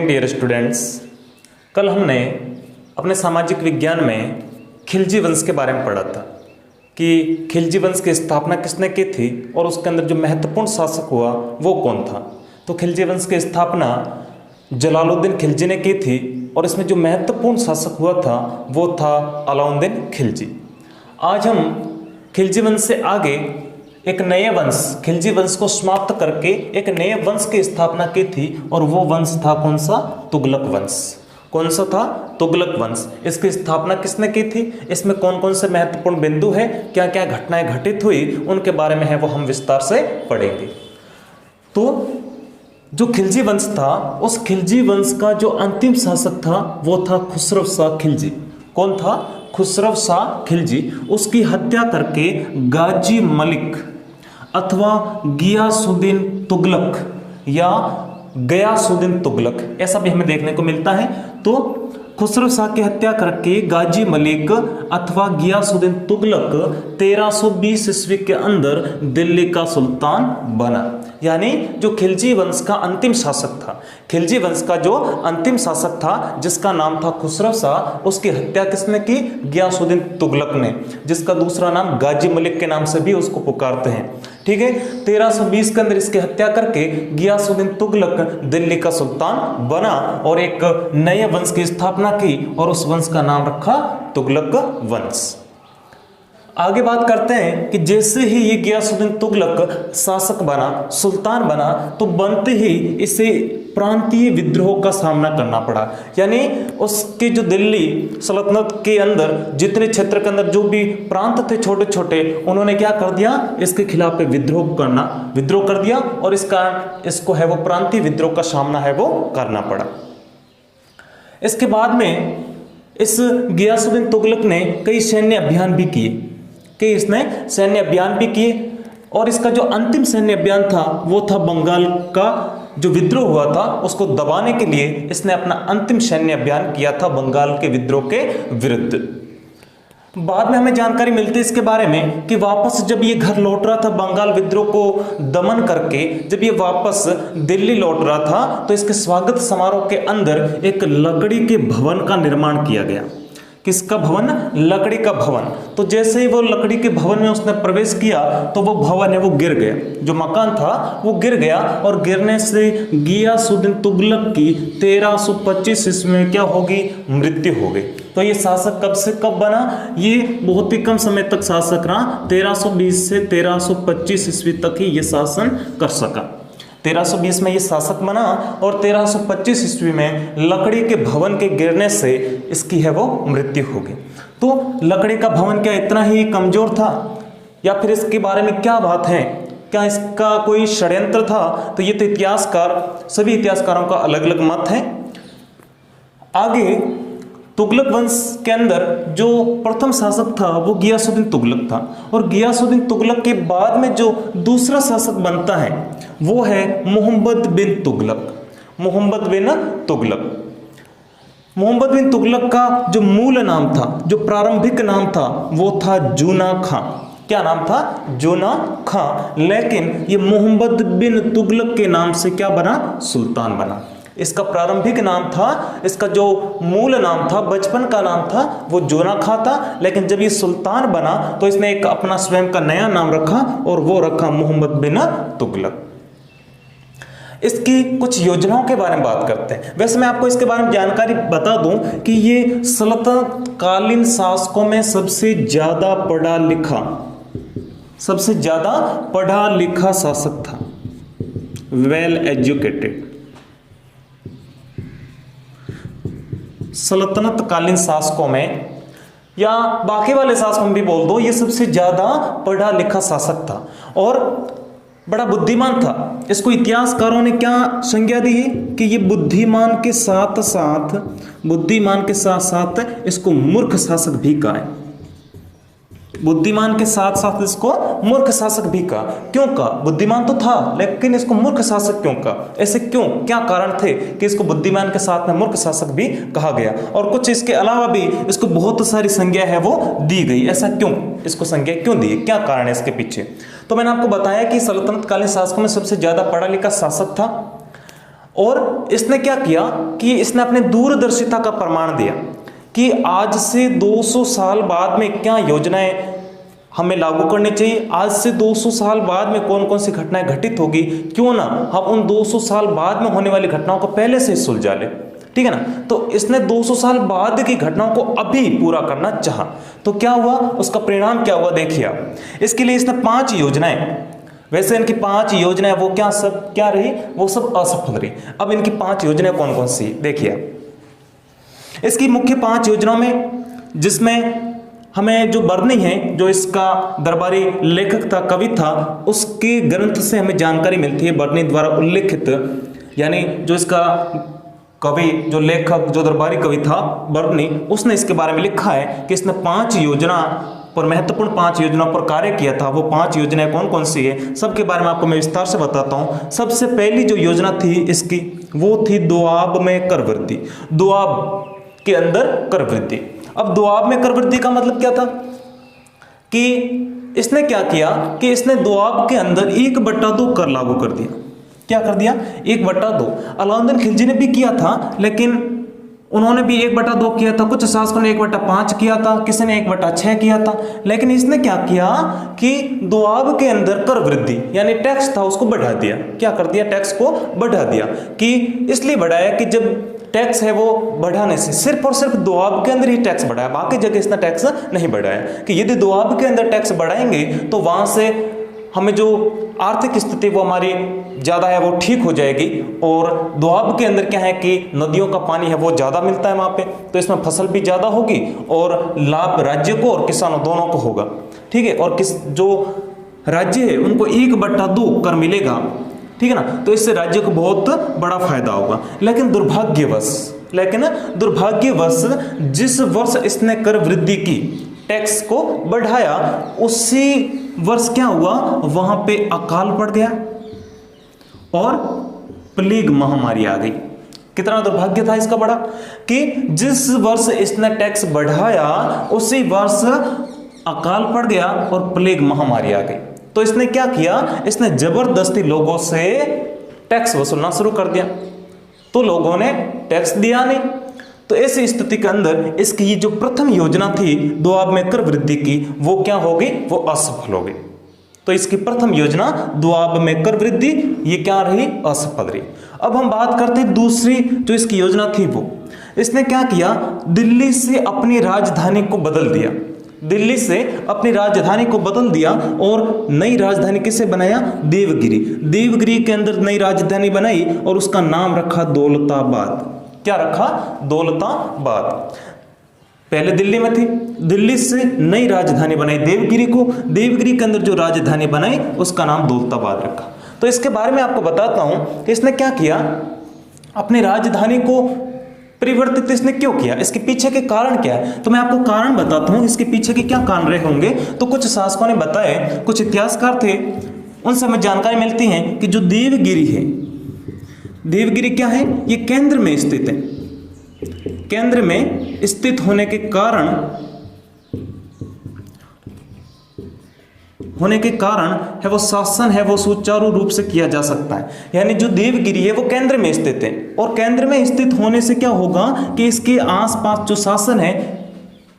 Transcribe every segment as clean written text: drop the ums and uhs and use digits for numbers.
Morning dear students. कल हमने अपने सामाजिक विज्ञान में खिलजी वंश के बारे में पढ़ा था कि खिलजी वंश की स्थापना किसने की थी और उसके अंदर जो महत्वपूर्ण शासक हुआ वो कौन था। तो खिलजी वंश की स्थापना जलालुद्दीन खिलजी ने की थी और इसमें जो महत्वपूर्ण शासक हुआ था वो था अलाउद्दीन खिलजी। आज हम खिलजी वंश से आगे एक नए वंश खिलजी वंश को समाप्त करके एक नए वंश की स्थापना की थी और वो वंश था कौन सा? तुगलक वंश। कौन सा था? तुगलक वंश। इसकी स्थापना किसने की थी, इसमें कौन कौन से महत्वपूर्ण बिंदु है, क्या क्या घटनाएं घटित हुई, उनके बारे में है वो हम विस्तार से पढ़ेंगे। तो जो खिलजी वंश था उस खिलजी वंश का जो अंतिम शासक था वो था खुसरो शाह खिलजी। कौन था? खुसरो शाह खिलजी। उसकी हत्या करके गाजी मलिक अथवा गियासुद्दीन तुगलक या गयासुद्दीन तुगलक ऐसा भी हमें देखने को मिलता है। तो खुसरो शाह की हत्या करके गाजी मलिक अथवा गियासुद्दीन तुगलक 1320 ईस्वी के अंदर दिल्ली का सुल्तान बना। यानी जो खिलजी वंश का अंतिम शासक था, खिलजी वंश का जो अंतिम शासक था जिसका नाम था खुसरो शाह, उसकी हत्या किसने की? गियासुद्दीन तुगलक ने, जिसका दूसरा नाम गाजी मलिक के नाम से भी उसको पुकारते हैं। ठीक है, 1320 के अंदर इसकी हत्या करके गियासुद्दीन तुगलक दिल्ली का सुल्तान बना और एक नए वंश की स्थापना की और उस वंश का नाम रखा तुगलक वंश। आगे बात करते हैं कि जैसे ही ये गियासुद्दीन तुगलक शासक बना, सुल्तान बना, तो बनते ही इसे प्रांतीय विद्रोह का सामना करना पड़ा। यानी उसके जो दिल्ली सल्तनत के अंदर जितने क्षेत्र के अंदर जो भी प्रांत थे छोटे छोटे, उन्होंने क्या कर दिया? इसके खिलाफ विद्रोह कर दिया और इस कारण इसको है वो प्रांतीय विद्रोह का सामना है वो करना पड़ा। इसके बाद में इस गियासुद्दीन तुगलक ने कई सैन्य अभियान भी किए और इसका जो अंतिम सैन्य अभियान था वो था बंगाल का जो विद्रोह हुआ था उसको दबाने के लिए इसने अपना अंतिम सैन्य अभियान किया था बंगाल के विद्रोह के विरुद्ध। बाद में हमें जानकारी मिलती है इसके बारे में कि वापस जब ये घर लौट रहा था बंगाल विद्रोह को दमन करके, जब ये वापस दिल्ली लौट रहा था तो इसके स्वागत समारोह के अंदर एक लकड़ी के भवन का निर्माण किया गया। किसका भवन? लकड़ी का भवन। तो जैसे ही वो लकड़ी के भवन में उसने प्रवेश किया तो वो भवन है वो गिर गया, जो मकान था वो गिर गया और गिरने से गियासुद्दीन तुगलक की 1325 ईस्वी में क्या होगी? मृत्यु हो गई। तो ये शासक कब से कब बना? ये बहुत ही कम समय तक शासक रहा, 1320 से 1325 ईस्वी तक ही ये शासन कर सका। 1320 में ये शासक बना और 1325 ईस्वी में लकड़ी के भवन के गिरने से इसकी है वो मृत्यु हो गई। तो लकड़ी का भवन क्या इतना ही कमजोर था या फिर इसके बारे में क्या बात है? क्या इसका कोई षड्यंत्र था? तो ये तो सभी इतिहासकारों का अलग अलग मत है। आगे तुगलक वंश के अंदर जो प्रथम शासक था वो गियासुद्दीन तुगलक था और गियासुद्दीन तुगलक के बाद में जो दूसरा शासक बनता है वो है मोहम्मद बिन तुगलक। मोहम्मद बिन तुगलक का जो मूल नाम था, जो प्रारंभिक नाम था वो था जूना खां। क्या नाम था? जूना खां। लेकिन ये मोहम्मद बिन तुगलक के नाम से क्या बना? सुल्तान बना। इसका प्रारंभिक नाम था, इसका जो मूल नाम था, बचपन का नाम था वो जोना खां था, लेकिन जब ये सुल्तान बना तो इसने एक अपना स्वयं का नया नाम रखा और वो रखा मोहम्मद बिन तुगलक। इसकी कुछ योजनाओं के बारे में बात करते हैं। वैसे मैं आपको इसके बारे में जानकारी बता दूं कि ये सल्तनत कालीन शासकों में सबसे ज्यादा पढ़ा लिखा शासक था, वेल एजुकेटेड। सल्तनत कालीन शासकों में या बाकी वाले शासकों में भी बोल दो, ये सबसे ज्यादा पढ़ा लिखा शासक था और बड़ा बुद्धिमान था। इसको इतिहासकारों ने क्या संज्ञा दी है कि ये बुद्धिमान के साथ साथ इसको मूर्ख शासक भी कहा है। बुद्धिमान के साथ साथ इसको मूर्ख शासक भी कहा। क्यों कहा? बुद्धिमान तो था लेकिन इसको मूर्ख शासक क्यों कहा? ऐसे क्यों, क्या कारण थे कि इसको बुद्धिमान के साथ में मूर्ख शासक भी कहा गया? और कुछ इसके अलावा भी इसको बहुत सारी संज्ञा है वो दी गई। ऐसा क्यों, इसको संज्ञा क्यों दी, क्या कारण है इसके पीछे? तो मैंने आपको बताया कि सल्तनत कालीन शासकों में सबसे ज्यादा पढ़ा लिखा शासक था और इसने क्या किया कि इसने अपने दूरदर्शिता का प्रमाण दिया कि आज से 200 साल बाद में क्या योजनाएं हमें लागू करनी चाहिए, आज से 200 साल बाद में कौन कौन सी घटनाएं घटित होगी, क्यों ना हम उन 200 साल बाद में होने वाली घटनाओं को पहले से सुलझा ले, ठीक है ना। तो इसने 200 साल बाद की घटनाओं को अभी पूरा करना चाहा। तो क्या हुआ, उसका परिणाम क्या हुआ देखिए आप। इसके लिए इसने 5 योजनाएं, वैसे इनकी 5 योजनाएं वो क्या रही, वो सब असफल रही। अब इनकी 5 योजनाएं कौन कौन सी देखिए आप। इसकी मुख्य 5 योजनाओं में, जिसमें हमें जो बर्नी है, जो इसका दरबारी लेखक था, कवि था, उसके ग्रंथ से हमें जानकारी मिलती है, बर्नी द्वारा उल्लेखित, यानी जो इसका कवि, जो लेखक, जो दरबारी कवि था बर्नी, उसने इसके बारे में लिखा है कि इसने 5 योजना पर, महत्वपूर्ण 5 योजनाओं पर कार्य किया था। वो 5 योजनाएं कौन कौन सी है, सबके बारे में आपको मैं विस्तार से बताता हूं। सबसे पहली जो योजना थी इसकी, वो थी दोआब में कर वृद्धि, दोआब के अंदर कर वृद्धि। अब दोआब में कर वृद्धि का मतलब क्या था कि इसने क्या किया कि इसने दोआब के अंदर 1/2 कर लागू कर दिया। क्या कर दिया, 1/2। अलाउद्दीन खिलजी ने भी किया था, लेकिन उन्होंने भी 1/2 किया था, कुछ शासकों ने 1/5 किया था, किसी ने 1/6 किया था, लेकिन इसने क्या किया कि दोआब के अंदर कर वृद्धि यानी टैक्स था उसको बढ़ा दिया। क्या कर दिया, टैक्स को बढ़ा दिया। कि इसलिए बढ़ाया कि जब टैक्स है वो बढ़ाने से सिर्फ और सिर्फ दोआब के अंदर ही टैक्स बढ़ाया, बाकी जगह इसने टैक्स नहीं बढ़ाया। कि यदि दोआब के अंदर टैक्स बढ़ाएंगे तो वहां से हमें जो आर्थिक स्थिति वो हमारी ज़्यादा है वो ठीक हो जाएगी, और दोआब के अंदर क्या है कि नदियों का पानी है वो ज़्यादा मिलता है वहाँ पे, तो इसमें फसल भी ज़्यादा होगी और लाभ राज्य को और किसानों दोनों को होगा, ठीक है। और जो राज्य है उनको 1/2 कर मिलेगा, ठीक है ना, तो इससे राज्य को बहुत बड़ा फायदा होगा। लेकिन दुर्भाग्यवश जिस वर्ष इसने कर वृद्धि की, टैक्स को बढ़ाया, उसी वर्ष क्या हुआ, वहां पे अकाल पड़ गया और प्लेग महामारी आ गई। कितना दुर्भाग्य था इसका बड़ा कि जिस वर्ष इसने टैक्स बढ़ाया उसी वर्ष अकाल पड़ गया और प्लेग महामारी आ गई। तो इसने क्या किया, इसने जबरदस्ती लोगों से टैक्स वसूलना शुरू कर दिया, तो लोगों ने टैक्स दिया नहीं। तो ऐसी स्थिति के अंदर इसकी जो प्रथम योजना थी दोआब में कर वृद्धि की, वो क्या हो गई, वो असफल हो गई। तो इसकी प्रथम योजना दोआब में कर वृद्धि, ये क्या रही, असफल रही। अब हम बात करते हैं दूसरी जो इसकी योजना थी, वो इसने क्या किया, दिल्ली से अपनी राजधानी को बदल दिया, दिल्ली से अपनी राजधानी को बदल दिया और नई राजधानी किसे बनाया, देवगिरी। देवगिरी के अंदर नई राजधानी बनाई और उसका नाम रखा दौलताबाद। क्या रखा, दौलताबाद। पहले दिल्ली में थी, दिल्ली से नई राजधानी बनाई देवगिरी को, देवगिरी के अंदर जो राजधानी बनाई उसका नाम दौलताबाद रखा। तो इसके बारे में आपको बताता हूं कि इसने क्या किया, अपनी राजधानी को परिवर्तित इसने क्यों किया, इसके पीछे के कारण क्या है। तो मैं आपको कारण बताता हूं इसके पीछे के क्या कारण रहे होंगे। तो कुछ शासकों ने बताए, कुछ इतिहासकार थे, उनसे हमें जानकारी मिलती है कि जो देवगिरी है, देवगिरी क्या है, ये केंद्र में स्थित है। केंद्र में स्थित होने के कारण है वो शासन है वो सुचारू रूप से किया जा सकता है। यानी जो देवगिरी है वो केंद्र में स्थित है, और केंद्र में स्थित होने से क्या होगा कि इसके आसपास जो शासन है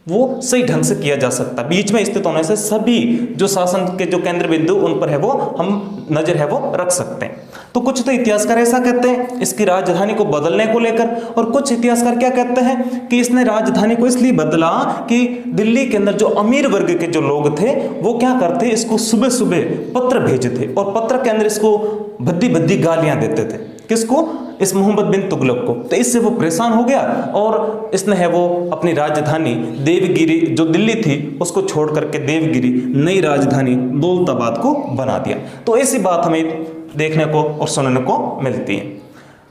वो सही ढंग से किया जा सकता है। बीच में स्थित होने से सभी जो शासन के जो केंद्र बिंदु उन पर है वो हम नजर है वो रख सकते हैं। तो कुछ तो इतिहासकार ऐसा कहते हैं इसकी राजधानी को बदलने को लेकर, और कुछ इतिहासकार क्या कहते हैं कि इसने राजधानी को इसलिए बदला कि दिल्ली के अंदर जो अमीर वर्ग के जो लोग थे वो क्या करते, इसको सुबह सुबह पत्र भेजते और पत्र के अंदर इसको भद्दी भद्दी गालियां देते थे। किसको, इस मोहम्मद बिन तुगलक को। तो इससे वो परेशान हो गया और इसने है वो अपनी राजधानी देवगिरी जो दिल्ली थी उसको छोड़ करके देवगिरी नई राजधानी दौलताबाद को बना दिया। तो ऐसी बात हमें देखने को और सुनने को मिलती है।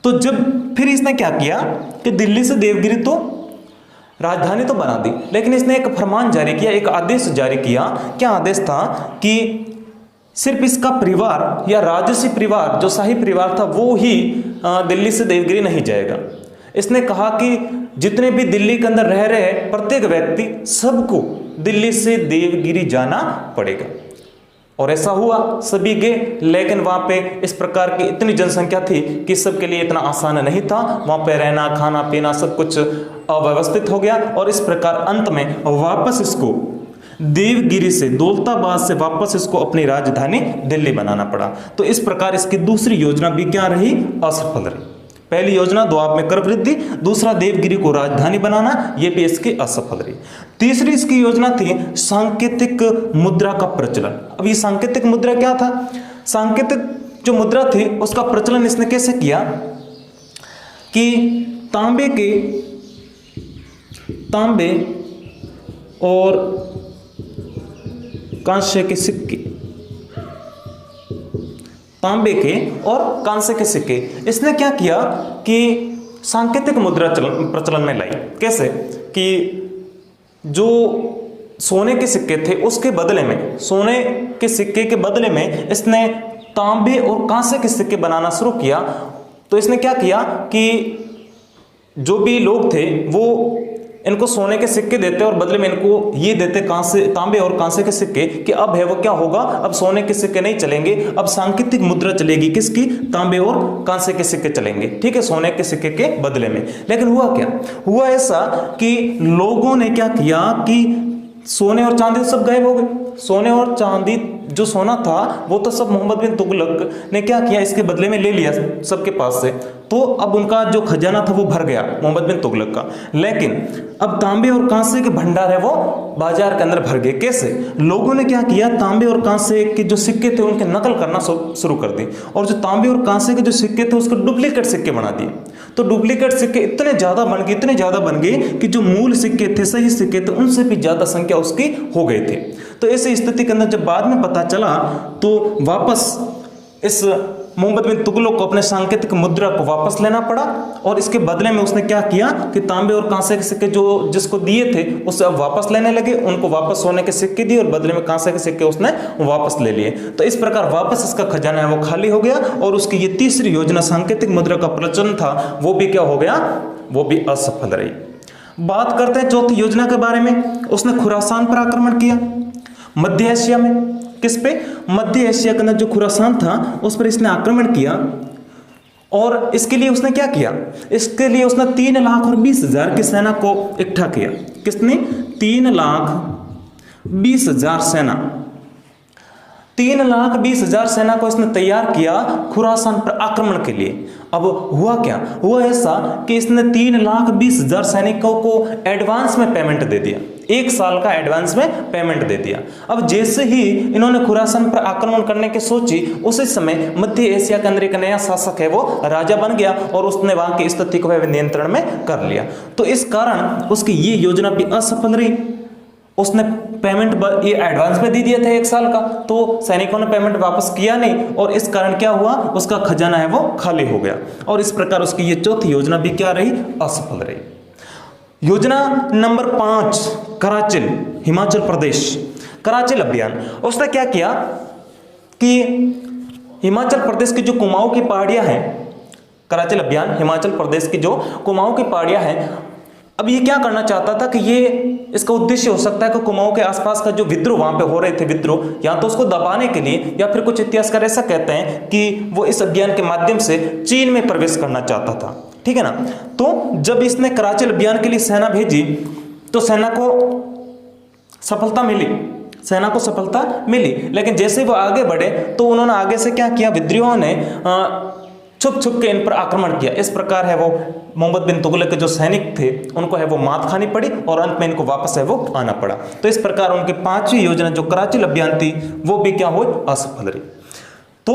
तो जब फिर इसने क्या किया कि दिल्ली से देवगिरी तो राजधानी तो बना दी, लेकिन इसने एक फरमान जारी किया, एक आदेश जारी किया। क्या आदेश था कि सिर्फ इसका परिवार या राजसी परिवार जो शाही परिवार था वो ही दिल्ली से देवगिरी नहीं जाएगा। इसने कहा कि जितने भी दिल्ली के अंदर रह रहे प्रत्येक व्यक्ति सबको दिल्ली से देवगिरी जाना पड़ेगा। और ऐसा हुआ, सभी गए, लेकिन वहां पे इस प्रकार की इतनी जनसंख्या थी कि सबके लिए इतना आसान नहीं था। वहां पे रहना, खाना पीना सब कुछ अव्यवस्थित हो गया और इस प्रकार अंत में वापस इसको देवगिरी से, दौलताबाद से वापस इसको अपनी राजधानी दिल्ली बनाना पड़ा। तो इस प्रकार इसकी दूसरी योजना भी क्या रही? असफल रही। पहली योजना द्वाब में कर वृद्धि, दूसरा देवगिरी को राजधानी बनाना, यह भी इसकी असफल रही। तीसरी इसकी योजना थी सांकेतिक मुद्रा का प्रचलन। अब ये सांकेतिक मुद्रा क्या था? सांकेतिक जो मुद्रा थी उसका प्रचलन इसने कैसे किया कि तांबे और कांसे के सिक्के, तांबे के और कांसे के सिक्के, इसने क्या किया कि सांकेतिक मुद्रा प्रचलन में लाई। कैसे कि जो सोने के सिक्के थे उसके बदले में, सोने के सिक्के के बदले में इसने तांबे और कांसे के सिक्के बनाना शुरू किया। तो इसने क्या किया कि जो भी लोग थे वो इनको सोने के सिक्के देते और बदले में इनको ये देते तांबे और कांसे के सिक्के, कि अब है वो क्या होगा, अब सोने के सिक्के नहीं चलेंगे, अब सांकेतिक मुद्रा चलेगी। किसकी? तांबे और कांसे के सिक्के चलेंगे, ठीक है, सोने के सिक्के के बदले में। लेकिन हुआ क्या? हुआ ऐसा कि लोगों ने क्या किया कि सोने और चांदी सब गायब हो गए। सोने और चांदी, जो सोना था वो तो सब मोहम्मद बिन तुगलक ने क्या किया, इसके बदले में ले लिया सबके पास से। तो अब उनका जो खजाना था वो भर गया मोहम्मद बिन तुगलक का। लेकिन अब तांबे और कांसे के भंडार है वो बाजार के अंदर भर गए। कैसे? लोगों ने क्या किया, तांबे और कांसे के जो सिक्के थे उनके नकल करना शुरू कर दी, और जो तांबे और कांसे के जो सिक्के थे उसके डुप्लीकेट सिक्के बना दिए। तो डुप्लीकेट सिक्के इतने ज्यादा बन गए कि जो मूल सिक्के थे, सही सिक्के थे, उनसे भी ज्यादा संख्या उसकी हो गए थे। तो ऐसी स्थिति के अंदर जब बाद में पता चला तो वापस इस मोहम्मद बिन तुगलक को अपने सांकेतिक मुद्रा को वापस लेना पड़ा, और इसके बदले में उसने क्या किया कि तांबे और कांसे के सिक्के जो जिसको दिए थे उससे अब वापस लेने लगे, उनको वापस सोने के सिक्के दिए और बदले में कांसे के सिक्के उसने वापस ले लिए। तो इस प्रकार वापस इसका खजाना है वो खाली हो गया, और उसकी ये तीसरी योजना सांकेतिक मुद्रा का प्रचलन था वो भी क्या हो गया, वो भी असफल रही। बात करते हैं चौथी योजना के बारे में। उसने खुरासान पर आक्रमण किया, मध्य एशिया में। किस पे? मध्य एशिया के अंदर जो खुरासान था उस पर इसने आक्रमण किया, और इसके लिए उसने क्या किया, इसके लिए उसने 3,20,000 की सेना को इकट्ठा किया। किसने? 3,20,000 सेना, 3,20,000 सेना को इसने तैयार किया खुरासान पर आक्रमण के लिए। अब हुआ क्या? हुआ ऐसा कि इसने 3,20,000 सैनिकों को एडवांस में पेमेंट दे दिया, 1 साल का एडवांस में पेमेंट दे दिया। अब जैसे ही इन्होंने खुरासान पर आक्रमण करने की सोची, उसी समय मध्य एशिया के अंदर एक नया शासक है वो राजा बन गया, और उसने वहां की स्थिति को नियंत्रण में कर लिया। तो इस कारण उसकी ये योजना भी असफल रही। उसने पेमेंट ये एडवांस में दे दिया था 1 साल का, तो सैनिकों ने पेमेंट वापस किया नहीं, और इस कारण क्या हुआ, उसका खजाना है वो खाली हो गया। और इस प्रकार उसकी ये चौथी योजना भी क्या रही, असफल रही। योजना नंबर 5, कराचिल, हिमाचल प्रदेश, कराचिल अभियान। उसने क्या किया कि हिमाचल प्रदेश की जो कुमाऊं की पहाड़ियां हैं, कराचिल अभियान हिमाचल प्रदेश की जो कुमाऊं की पहाड़ियां हैं, अब ये क्या करना चाहता था कि ये इसका उद्देश्य हो सकता है कि कुमाऊं के आसपास का जो विद्रोह वहां पे हो रहे थे, विद्रोह, या तो उसको दबाने के लिए, या फिर कुछ इतिहासकार ऐसा कहते हैं कि वो इस अभियान के माध्यम से चीन में प्रवेश करना चाहता था, ठीक है ना। तो जब इसने कराचिल अभियान के लिए सेना भेजी तो सेना को सफलता मिली, लेकिन जैसे वो आगे बढ़े तो उन्होंने आगे से क्या किया, विद्रोहियों ने छुप के इन पर आक्रमण किया। इस प्रकार है वो मोहम्मद बिन तुगलक के जो सैनिक थे उनको है वो मात खानी पड़ी, और अंत में इनको वापस है वो आना पड़ा। तो इस प्रकार उनकी 5वीं योजना जो कराचिल अभियान थी वो भी क्या हुई, असफल रही। तो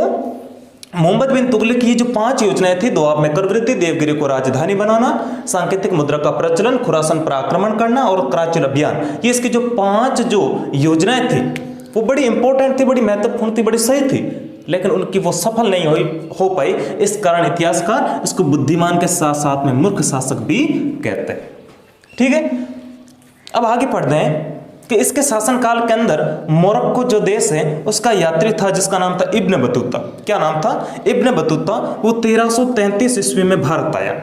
मोहम्मद बिन तुगलक की जो 5 योजनाएं थी, दोआब में कर वृद्धि, देवगिरी को राजधानी बनाना, सांकेतिक मुद्रा का प्रचलन, खुरासान पर आक्रमण करना और कराचिल अभियान, ये इसकी जो 5 जो योजनाएं थी वो बड़ी इंपॉर्टेंट थी, बड़ी महत्वपूर्ण थी, बड़ी सही थी, लेकिन उनकी वो सफल नहीं हो पाई। इस कारण इतिहासकार इसको बुद्धिमान के साथ साथ में मूर्ख शासक भी कहते हैं, ठीक है। अब आगे पढ़ते हैं कि इसके शासनकाल के अंदर मोरक्को जो देश है उसका यात्री था जिसका नाम था इब्न बतूता। क्या नाम था? Ibn Battuta. वो 1333 ईस्वी में भारत आया।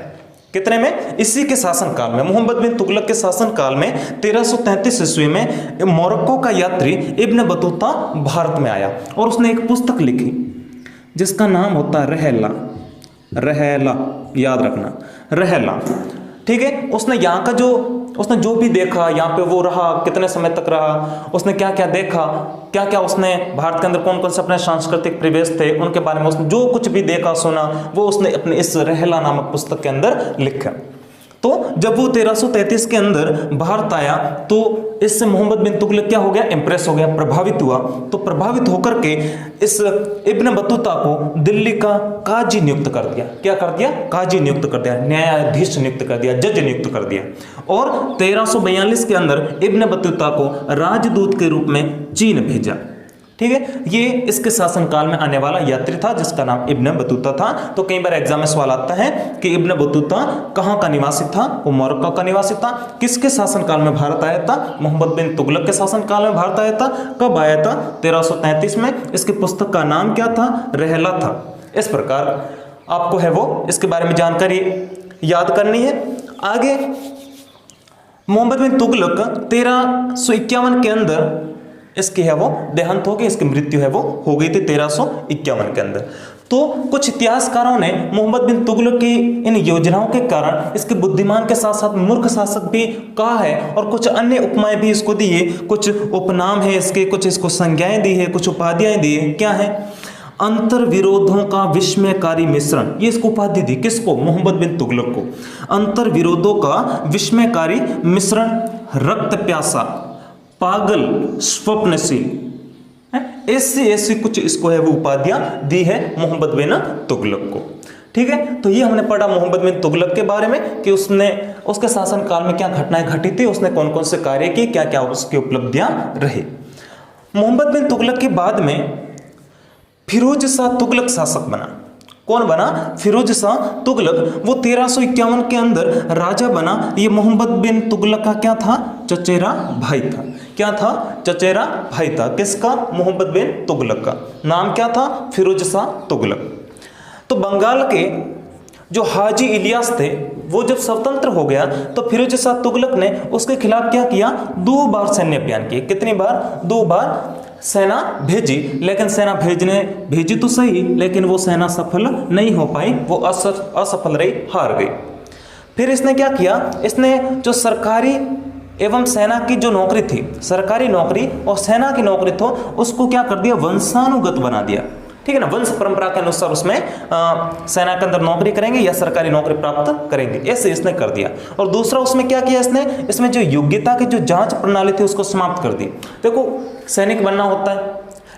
कितने में? इसी के शासनकाल में, मोहम्मद बिन तुगलक के शासनकाल में 1333 ईस्वी में मोरक्को का यात्री इब्न बतूता भारत में आया और उसने एक पुस्तक लिखी जिसका नाम होता है रहला। रहला याद रखना, रहला। ठीक है, उसने यहाँ का उसने जो भी देखा, यहाँ पे वो रहा, कितने समय तक रहा, उसने क्या क्या देखा, क्या क्या उसने भारत के अंदर कौन कौन से अपने सांस्कृतिक परिवेश थे उनके बारे में उसने जो कुछ भी देखा सुना वो उसने अपने इस रहला नामक पुस्तक के अंदर लिखा। तो जब वो 1333 के अंदर भारत आया तो इससे मोहम्मद बिन तुगलक क्या हो गया? इंप्रेस हो गया, प्रभावित हुआ। तो प्रभावित होकर के इस इब्न बतूता को दिल्ली का काजी नियुक्त कर दिया। क्या कर दिया? काजी नियुक्त कर दिया, न्यायाधीश नियुक्त कर दिया, जज नियुक्त कर दिया। और 1342 के अंदर इब्न बतूता को राजदूत के रूप में चीन भेजा। ठीक है, ये इसके शासनकाल में आने वाला यात्री था जिसका नाम इब्न बतूता था। तो कई बार एग्जाम में सवाल आता है कि इब्न बतूता कहाँ का निवासी था? वो मोरक्को का निवासी था। किसके शासनकाल में भारत आया था? मोहम्मद बिन तुगलक के शासनकाल में भारत आया था। कब आया था? 1333 में। इसकी पुस्तक का नाम क्या था? रहला था। इस प्रकार आपको है वो इसके बारे में जानकारी याद करनी है। आगे मोहम्मद बिन तुगलक 1351 के अंदर इसकी है वो देहांत हो गई, इसकी मृत्यु है वो हो गई थी 1351 के अंदर। तो कुछ इतिहासकारों ने मोहम्मद बिन तुगलक की इन योजनाओं के कारण इसके बुद्धिमान के साथ साथ मूर्ख शासक भी कहा है और कुछ अन्य उपमाएं भी इसको दी है, कुछ उपनाम है इसके, कुछ इसको संज्ञाएं दी है, कुछ उपाधियां दी है। क्या है? अंतर विरोधों का विस्मयकारी मिश्रण, ये इसको उपाधि दी। किसको? मोहम्मद बिन तुगलक को। अंतर विरोधों का विस्मयकारी मिश्रण, रक्त प्यासा, पागल, स्वप्नशील, ऐसी ऐसी कुछ इसको है वो उपाधियां दी है मोहम्मद बिन तुगलक को। ठीक है, तो ये हमने पढ़ा मोहम्मद बिन तुगलक के बारे में कि उसने उसके शासनकाल में क्या घटनाएं घटी थी, उसने कौन कौन से कार्य किए, क्या क्या उसकी उपलब्धियां रही। मोहम्मद बिन तुगलक के बाद में फिरोज शाह तुगलक शासक बना। कौन बना? फिरोज शाह तुगलक। वो 1351 के अंदर राजा बना। ये मोहम्मद बिन तुगलक का क्या था? चचेरा भाई था। क्या था? चचेरा भाई था। किसका? मोहम्मद बिन तुगलक का। नाम क्या था? फिरोज शाह तुगलक। तो बंगाल के जो हाजी इलियास थे वो जब स्वतंत्र हो गया तो फिरोज शाह तुगलक ने उसके खिलाफ क्या किया? 2 बार सैन्य अभियान किए। कितनी बार? 2 बार सेना भेजी, लेकिन सेना भेजी तो सही, लेकिन वो सेना सफल नहीं हो पाई, वो असफल रही, हार गई। फिर इसने क्या किया? इसने जो सरकारी एवं सेना की जो नौकरी थी, सरकारी नौकरी और सेना की नौकरी थी, उसको क्या कर दिया? वंशानुगत बना दिया। ठीक है ना, वंश परंपरा के अनुसार उसमें सेना के अंदर नौकरी करेंगे या सरकारी नौकरी प्राप्त करेंगे, ऐसे इसने कर दिया। और दूसरा उसमें क्या किया इसने? इसमें जो योग्यता की जो जांच प्रणाली थी उसको समाप्त कर दी। देखो, सैनिक बनना होता है,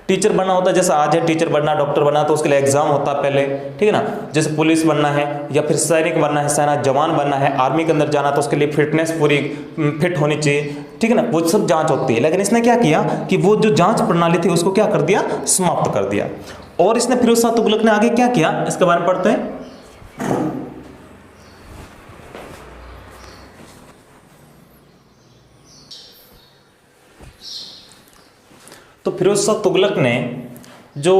टीचर बनना होता है, जैसे आज है टीचर बनना, डॉक्टर बनना, तो उसके लिए एग्जाम होता है पहले। ठीक है ना, जैसे पुलिस बनना है या फिर सैनिक बनना है, सेना जवान बनना है, आर्मी के अंदर जाना, तो उसके लिए फिटनेस पूरी फिट होनी चाहिए। ठीक है ना, वो सब जांच होती है। लेकिन इसने क्या किया कि वो जो जांच प्रणाली थी उसको क्या कर दिया? समाप्त कर दिया। और इसने फिरोज शाह तुगलक ने आगे क्या किया, इसके बारे में पढ़ते हैं। तो फिरोज शाह तुगलक ने जो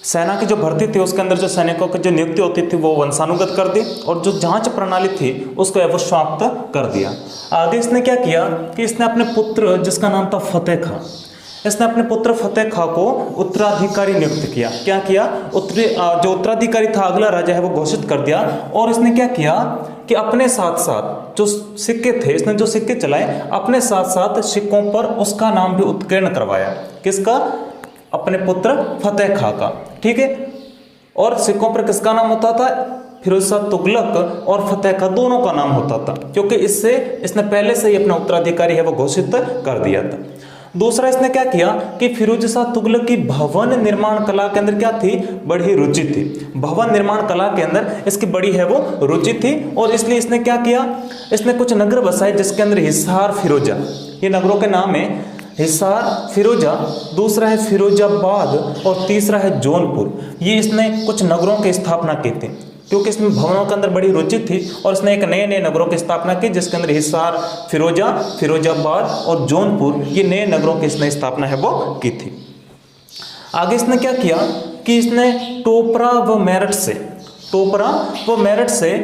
सेना की जो भर्ती थी उसके अंदर जो सैनिकों की जो नियुक्ति होती थी वो वंशानुगत कर दी और जो जांच प्रणाली थी उसको वो समाप्त कर दिया। आगे इसने क्या किया कि इसने अपने पुत्र जिसका नाम था फतेह खां, इसने अपने पुत्र फतेह खां को उत्तराधिकारी नियुक्त किया। क्या किया? जो उत्तराधिकारी था, अगला राजा है, वो घोषित कर दिया। और इसने क्या किया कि अपने साथ साथ जो सिक्के थे, इसने जो सिक्के चलाए, अपने साथ साथ सिक्कों पर उसका नाम भी उत्कीर्ण करवाया। किसका? अपने पुत्र फतेह खां का। ठीक है, और सिक्कों पर किसका नाम होता था? फिरोज शाह तुगलक और फतेह खां दोनों का नाम होता था, क्योंकि इससे इसने पहले से ही अपना उत्तराधिकारी है वो घोषित कर दिया था। दूसरा इसने क्या किया कि फिरोज शाह तुगलक की भवन निर्माण कला के अंदर क्या थी? बड़ी रुचि थी। भवन निर्माण कला के अंदर इसकी बड़ी है वो रुचि थी और इसलिए इसने क्या किया? इसने कुछ नगर बसाए जिसके अंदर हिसार, फिरोजा, ये नगरों के नाम है। हिसार, फिरोजा, दूसरा है फिरोजाबाद और तीसरा है जौनपुर। ये इसने कुछ नगरों की स्थापना की थी क्योंकि इसमें भवनों के अंदर बड़ी रुचि थी और इसने एक नए नए नगरों की स्थापना की जिसके अंदर हिसार, फिरोजा, फिरोजाबाद और जौनपुर, ये नए नगरों की इसने स्थापना है वो की थी। आगे इसने क्या किया कि इसने टोपरा व मेरठ से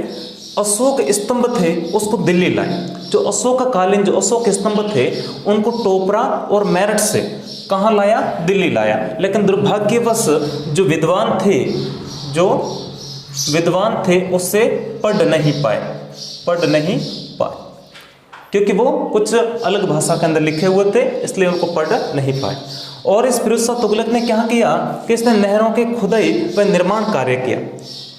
अशोक स्तंभ थे उसको दिल्ली लाए। जो अशोककालीन जो अशोक स्तंभ थे उनको टोपरा और मेरठ से कहाँ लाया? दिल्ली लाया। लेकिन दुर्भाग्यवश जो विद्वान थे उससे पढ़ नहीं पाए, क्योंकि वो कुछ अलग भाषा के अंदर लिखे हुए थे, इसलिए उनको पढ़ नहीं पाए। और इस फिरोज शाह तुगलक ने क्या किया कि इसने नहरों के खुदाई व निर्माण कार्य किया।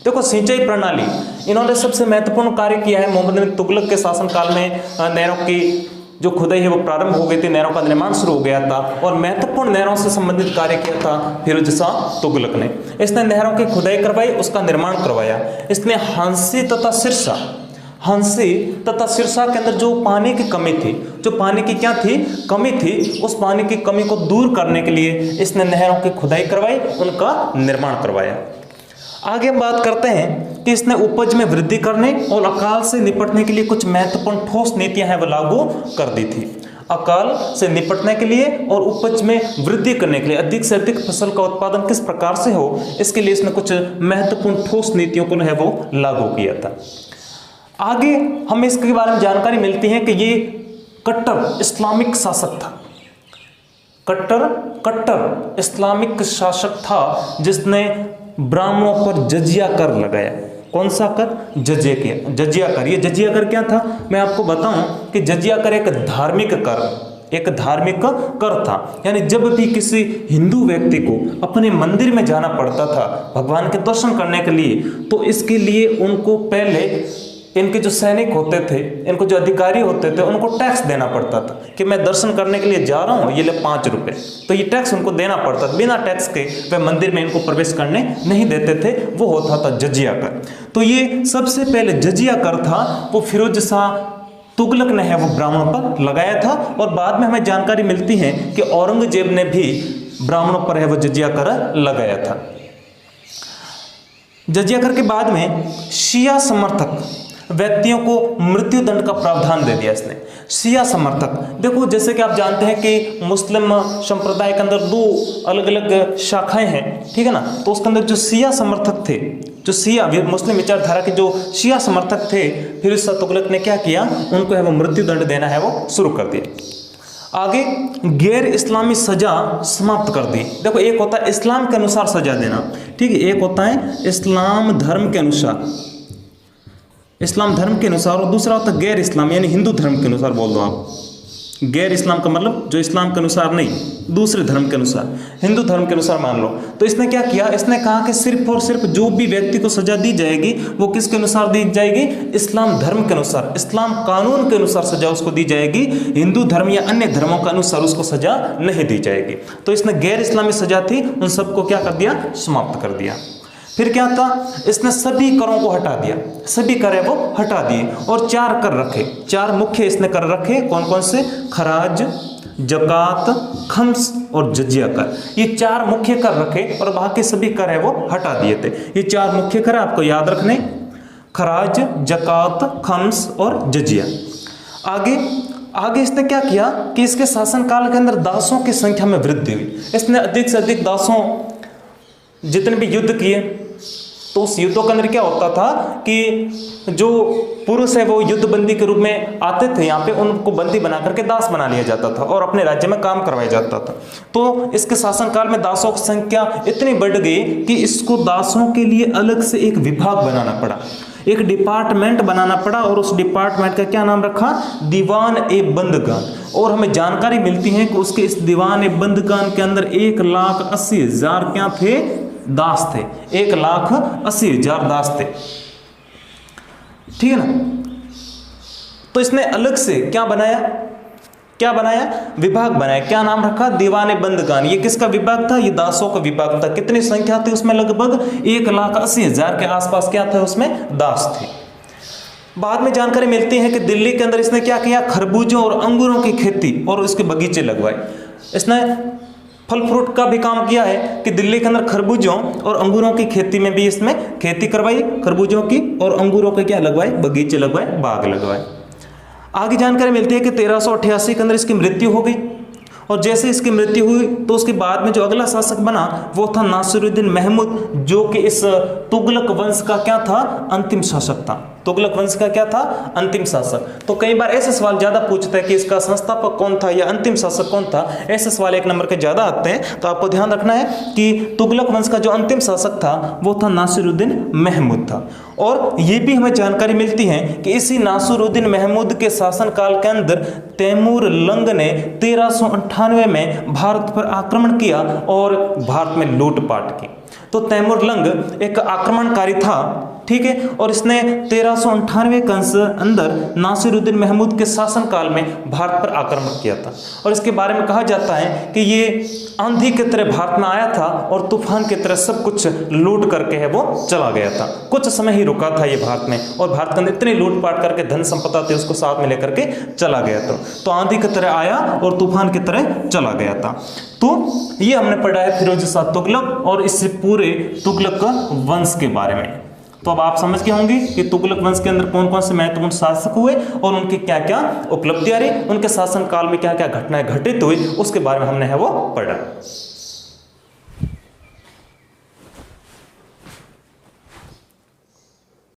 देखो सिंचाई प्रणाली, इन्होंने सबसे महत्वपूर्ण कार्य किया है। मोहम्मद बिन तुगलक के शासनकाल में नहरों की जो खुदाई है वो प्रारंभ हो गई थी, नहरों का निर्माण शुरू हो गया था और महत्वपूर्ण नहरों से संबंधित कार्य किया था फिरोज शाह तुगलक ने। इसने नहरों की खुदाई करवाई, उसका निर्माण करवाया। इसने हांसी तथा सिरसा के अंदर जो पानी की कमी थी, जो पानी की क्या थी? कमी थी, उस पानी की कमी को दूर करने के लिए इसने नहरों की खुदाई करवाई, उनका निर्माण करवाया। आगे हम बात करते हैं कि इसने उपज में वृद्धि करने और अकाल से निपटने के लिए कुछ महत्वपूर्ण ठोस नीतियां हैं वो लागू कर दी थी। अकाल से निपटने के लिए और उपज में वृद्धि करने के लिए, अधिक से अधिक फसल का उत्पादन किस प्रकार से हो, इसके लिए इसने कुछ महत्वपूर्ण ठोस नीतियों को है वो लागू किया था। आगे हमें इसके बारे में जानकारी मिलती है कि ये कट्टर इस्लामिक शासक था। कट्टर इस्लामिक शासक था जिसने ब्राह्मणों पर जजिया कर लगाया। कौन सा कर? जजिया कर। ये जजिया कर क्या था? मैं आपको बताऊं कि जजिया कर एक धार्मिक कर था। यानी जब भी किसी हिंदू व्यक्ति को अपने मंदिर में जाना पड़ता था भगवान के दर्शन करने के लिए, तो इसके लिए उनको पहले इनके जो सैनिक होते थे, इनको जो अधिकारी होते थे, उनको टैक्स देना पड़ता था कि मैं दर्शन करने के लिए जा रहा हूँ, ये ले 5 रुपए। तो ये टैक्स उनको देना पड़ता था। बिना टैक्स के वे मंदिर में इनको प्रवेश करने नहीं देते थे। वो होता था जजिया कर। तो ये सबसे पहले जजिया कर था वो फिरोज शाह तुगलक ने है वो ब्राह्मणों पर लगाया था। और बाद में हमें जानकारी मिलती है कि औरंगजेब ने भी ब्राह्मणों पर है वो जजिया कर लगाया था। जजिया कर के बाद में शिया समर्थक व्यक्तियों को मृत्यु दंड का प्रावधान दे दिया इसने। शिया समर्थक, देखो जैसे कि आप जानते हैं कि मुस्लिम संप्रदाय के अंदर 2 अलग अलग शाखाएं हैं, ठीक है ना। तो उसके अंदर जो शिया समर्थक थे, जो शिया मुस्लिम विचारधारा के जो शिया समर्थक थे, फिरोज शाह तुगलक ने क्या किया? उनको है वो मृत्यु दंड देना है वो शुरू कर दिया। आगे गैर इस्लामी सजा समाप्त कर दी। देखो एक होता है इस्लाम के अनुसार सजा देना, ठीक है, एक होता है इस्लाम धर्म के अनुसार, इस्लाम धर्म के अनुसार, और दूसरा होता है गैर इस्लाम यानी हिंदू धर्म के अनुसार। बोल दो आप, गैर इस्लाम का मतलब जो इस्लाम के अनुसार नहीं, दूसरे धर्म के अनुसार, हिंदू धर्म के अनुसार मान लो। तो इसने क्या किया? इसने कहा कि सिर्फ और सिर्फ जो भी व्यक्ति को सजा दी जाएगी वो किसके अनुसार दी जाएगी? इस्लाम धर्म के अनुसार, इस्लाम कानून के अनुसार सजा उसको दी जाएगी। हिंदू धर्म या अन्य धर्मों के अनुसार उसको सजा नहीं दी जाएगी। तो इसने गैर इस्लामी सजा थी उन सबको क्या कर दिया? समाप्त कर दिया। फिर क्या था? इसने सभी करों को हटा दिया, सभी कर है वो हटा दिए और 4 कर रखे, 4 मुख्य इसने कर रखे। कौन कौन से? खराज, जकात, खम्स और जजिया कर। ये 4 मुख्य कर रखे और बाकी सभी कर है वो हटा दिए थे। ये 4 मुख्य कर आपको याद रखने, खराज, जकात, खम्स और जजिया। आगे इसने क्या किया कि इसके शासनकाल के अंदर दासों की संख्या में वृद्धि हुई। इसने अधिक से अधिक दासों, जितने भी युद्ध किए, तो उस युद्धों के अंदर क्या होता था कि जो पुरुष है वो युद्ध बंदी के रूप में आते थे यहाँ पे, उनको बंदी बना करके दास बना लिया जाता था और अपने राज्य में काम करवाया जाता था। तो इसके शासनकाल में दासों की संख्या इतनी बढ़ गई कि इसको दासों के लिए अलग से एक विभाग बनाना पड़ा, एक डिपार्टमेंट बनाना पड़ा। और उस डिपार्टमेंट का क्या नाम रखा? दीवान ए बंदगान। और हमें जानकारी मिलती है कि उसके इस दीवान ए बंदगान के अंदर 1,80,000 क्या थे? दास थे। 1,80,000 दास थे, ठीक है ना। तो इसने अलग से क्या बनाया? विभाग बनाया। क्या नाम रखा? दीवान ए बंदगान। ये किसका विभाग था? ये दासों का विभाग था। कितनी संख्या थी उसमें? लगभग 1,80,000 के आसपास क्या था उसमें? दास थे। बाद में जानकारी मिलती है कि दिल्ली के अंदर इसने क्या किया? खरबूजों और अंगूरों की खेती और उसके बगीचे लगवाए। इसने फल फ्रूट का भी काम किया है कि दिल्ली के अंदर खरबूजों और अंगूरों की खेती में भी इसमें खेती करवाई, खरबूजों की और अंगूरों के क्या लगवाए? बगीचे लगवाए, बाग लगवाए। आगे जानकारी मिलती है कि 1388 के अंदर इसकी मृत्यु हो गई। और जैसे इसकी मृत्यु हुई तो उसके बाद में जो अगला शासक बना वो था नासिरुद्दीन महमूद, जो कि इस तुगलक वंश का क्या था? अंतिम शासक था। तुगलक वंश का क्या था? अंतिम शासक। तो कई बार ऐसे सवाल ज्यादा पूछते हैं कि इसका संस्थापक कौन था या अंतिम शासक कौन था, ऐसे सवाल 1 नंबर के ज्यादा आते हैं। तो आपको ध्यान रखना है कि तुगलक वंश का जो अंतिम शासक था वो था नासिरुद्दीन महमूद था। और ये भी हमें जानकारी मिलती है कि इसी नासिरुद्दीन महमूद के शासनकाल के अंदर तैमूर लंग ने 1398 में भारत पर आक्रमण किया और भारत में लूटपाट की। तो तैमूर लंग एक आक्रमणकारी था, ठीक है, और इसने 1398 के अंदर नासिरुद्दीन महमूद के शासनकाल में भारत पर आक्रमण किया था। और इसके बारे में कहा जाता है कि ये आंधी की तरह भारत में आया था और तूफान की तरह सब कुछ लूट करके है वो चला गया था। कुछ समय ही रुका था ये भारत में, और भारत के अंदर इतनी लूटपाट करके धन संपदा थी उसको साथ में लेकर के चला गया था। तो आंधी की तरह आया और तूफान की तरह चला गया था। तो ये हमने पढ़ा है फिरोज शाह तुगलक और इससे पूरे तुगलक वंश के बारे में। तो अब आप समझ गए होंगे कि तुगलक वंश के अंदर कौन कौन से महत्वपूर्ण शासक हुए और उनकी क्या क्या उपलब्धियां रही, उनके शासन काल में क्या क्या घटनाएं घटित हुई, उसके बारे में हमने है वो पढ़ा।